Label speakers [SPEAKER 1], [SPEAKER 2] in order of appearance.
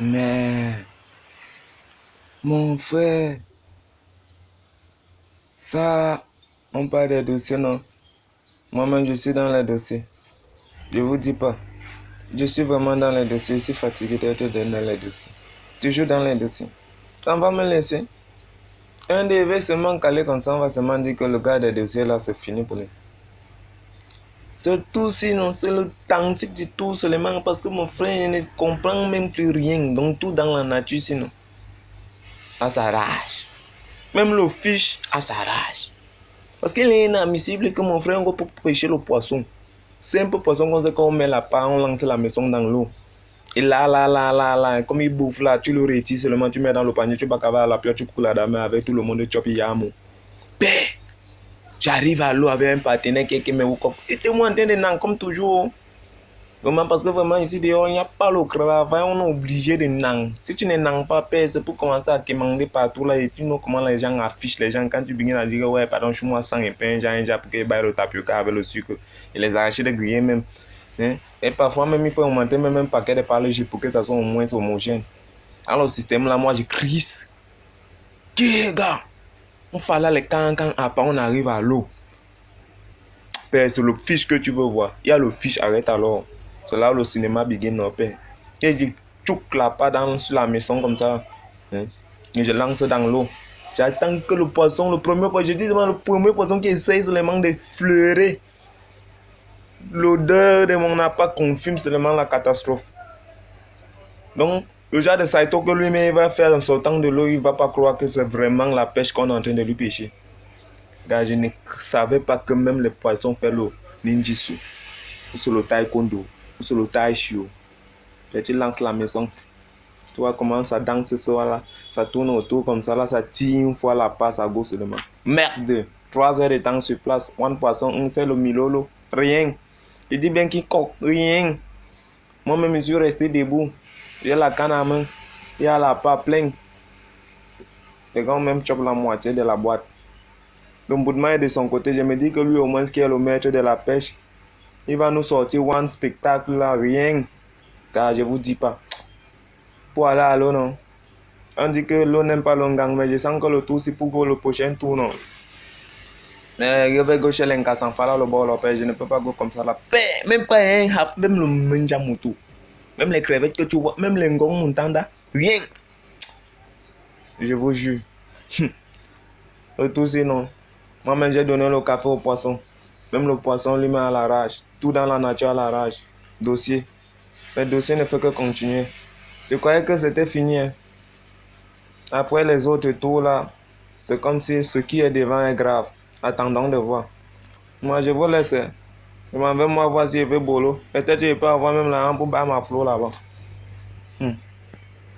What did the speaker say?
[SPEAKER 1] Mais, mon frère, ça, on parle des dossiers, non? Moi-même, je suis dans les dossiers. Je vous dis pas. Je suis vraiment dans les dossiers. Je suis fatigué d'être dans les dossiers. Toujours dans les dossiers. Ça va me laisser. Un DV seulement calé comme ça, on va seulement dire que le gars des dossiers là, c'est fini pour lui. C'est tout sinon, c'est le tantique du tout seulement parce que mon frère ne comprend même plus rien. Donc tout dans la nature sinon. À sa rage. Même le fiche à sa rage. Parce qu'il est inadmissible que mon frère peut pêcher le poisson. C'est un peu poisson qu'on sait qu'on met la part, on lance la maison dans l'eau. Et là, comme il bouffe là, tu le retires seulement, tu mets dans le panier, tu vas caver à la pierre, tu cours la dame avec tout le monde, tu chopes yamo. J'arrive à l'eau avec un partenaire qui me coupe. Et tu es en train de nager comme toujours. Vraiment, parce que vraiment ici dehors, il n'y a pas le travail, on est obligé de nager. Si tu ne nages pas, c'est pour commencer à commander partout là et tu vois comment les gens affichent les gens quand tu viens à dire ouais, pardon, je suis moi sans un pain, j'ai pour qu'ils baillent le tapioca avec le sucre et les arracher de griller même. Hein? Et parfois même il faut augmenter même un paquet de parler pour que ça soit au moins homogène. Alors le système là, moi je crise. Qui gars? On fait là les quand après on arrive à l'eau. C'est le fiche que tu veux voir. Il y a le fiche, arrête alors. C'est là où le cinéma begin no père. Et je tchouk la pas sur la maison comme ça. Hein? Et je lance dans l'eau. J'attends que le poisson, le premier poisson, je dis le premier poisson qui essaye seulement de fleurer. L'odeur de mon appât confirme seulement la catastrophe. Donc, le genre de Saito que lui-même va faire en sortant de l'eau, il ne va pas croire que c'est vraiment la pêche qu'on est en train de lui pêcher. Car je ne savais pas que même les poissons font le ninjitsu, ou sur le taekwondo, ou sur le tai chi. Tu lances la maison, tu vois comment ça danse ce soir-là, ça tourne autour comme ça, là, ça tire une fois la passe à gauche seulement. Merde! 3 heures de temps sur place, un poisson, c'est le milolo, rien. Je dis bien qu'il coque, rien. Moi-même, je suis resté debout. J'ai la canne à main, il y a la part pleine. Les gars même chopent la moitié de la boîte. Le boudement est de son côté, je me dis que lui au moins qui est le maître de la pêche, il va nous sortir un spectacle là, rien. Car je vous dis pas, pour aller à l'eau non. On dit que l'eau n'aime pas le gang, mais je sens que le tour c'est pour le prochain tour non. Mais je vais gaucher l'enca sans faire le bord, je ne peux pas go comme ça là. Même pas un hap, même le menjamutu. Même les crevettes que tu vois, même les ngong montanda, rien. Je vous jure. Le tout c'est non. Moi-même j'ai donné le café au poisson. Même le poisson lui met à la rage. Tout dans la nature à la rage. Dossier. Le dossier ne fait que continuer. Je croyais que c'était fini. Hein. Après les autres tours là, c'est comme si ce qui est devant est grave. Attendons de voir. Moi je vous laisse. Je m'en vais moi voir si je fais boulot. Peut-être que je peux avoir même la rampe pour battre ma flot là-bas.